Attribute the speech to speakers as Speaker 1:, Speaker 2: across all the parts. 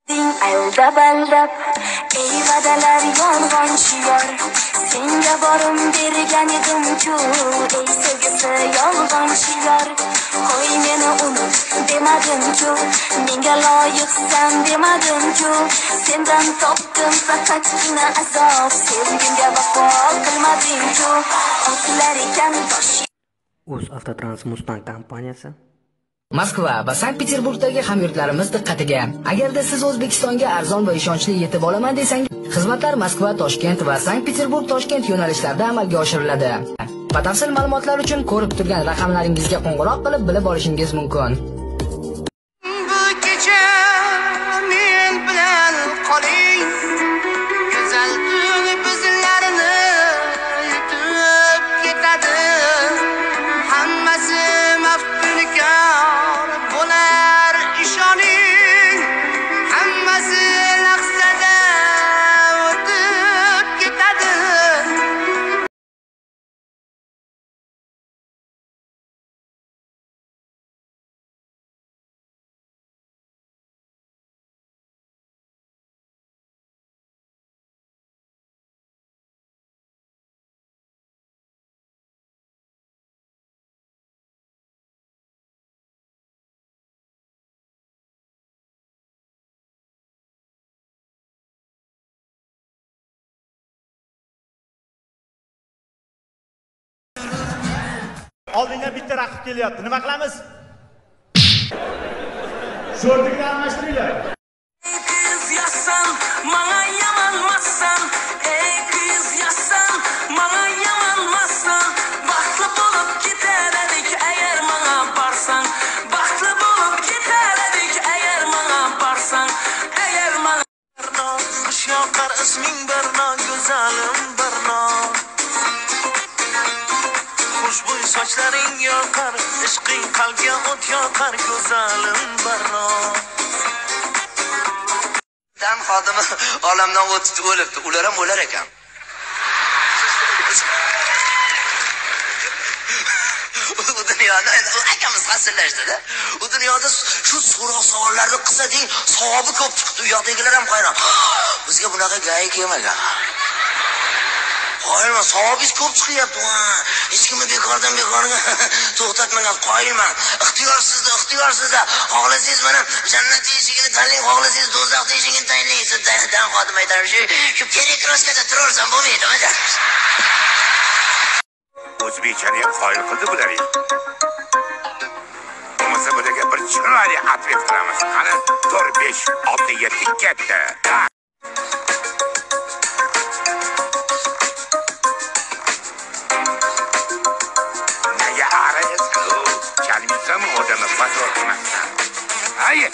Speaker 1: Ayolda baldab, ey vadalar yolg'on shiyor. Senga borim bergan edim-ku, ey sevgisi yolg'on shiyor. Qo'y meni unut demadim-ku, menga loyiqsan demadim-ku. Sendan topdim faqatgina azob, sevgimga vafo qilmading-ku. Otlar ekan tosh.
Speaker 2: UzAvtotrans Mustang kompaniyasi
Speaker 3: Moskva va Sankt-Peterburgdagi hamyurtlarimiz diqqatiga. Agarda siz O'zbekistonga arzon va ishonchli yetib olaman desangiz, xizmatlar Moskva, Toshkent va Sankt-Peterburg, Toshkent yo'nalishlarida amalga oshiriladi. Batafsil ma'lumotlar uchun ko'rib turgan raqamlaringizga qo'ng'iroq qilib bilib olishingiz mumkin.
Speaker 4: Bu kecha men bilan qoling, go'zal tun bizlarni yutib ketadi. Hammasi maftunkor bo'lar ishoning, hammasi lahzada o'tib ketadi.
Speaker 5: Oldinga bitta raqib kelyapti. Nima qilamiz? Sho'rlikni almashtiringlar.
Speaker 1: Kız yazsan, bana yamanmazsan. Ey kız yazsan, bana yamanmazsan. Baxtlı bulup gider edik eğer bana barsan. Baxtlı bulup gider edik eğer bana barsan. Eğer bana
Speaker 4: Qo'sh yoqar isming Barno, go'zalim Barno. Xushbo'y sochlaring yoqar, ishqing qalbga o't yoqar, go'zalim Barno. Dan xodimi olamdan o'tib o'libdi, ular ham o'lar ekan. U dunyoda akamiz hasillashdi-da. U dunyoda shu so'roq savollarni qilsa-ding, savobi ko'p chiqdi. U yoqdagilar ham hayron. Bizga bunaqa gay kelmagan. Qoyilman, savobingiz ko'p chiqyapti. Hech kimni bekordan bekorga to'xtatmagan qoyilman. Ixtiyorsizda xohlasangiz mana jannat eshigini tanlang, xohlasangiz do'zax eshigini tanlang. Dan xodim aytarim shu perikroskada turarsan bo'lmaydimi?
Speaker 6: O'zbekchani qoyil qildi bular. Bo'lmasa bularga bir chiroyli atvet qilamiz. Qani 4, 5, 6, 7 ketdi. Nega araysan? Chalmisam odamni patrol qilmasdan. Hayır.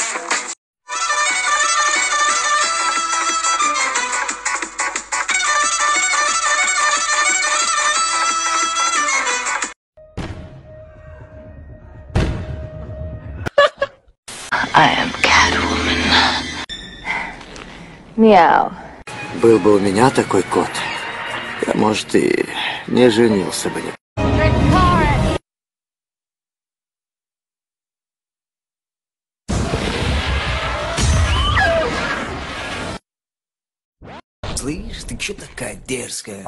Speaker 7: I am Catwoman. Мяу.
Speaker 2: Был бы у меня такой кот, я, может, и не женился бы.
Speaker 3: Слышь, ты чё такая дерзкая?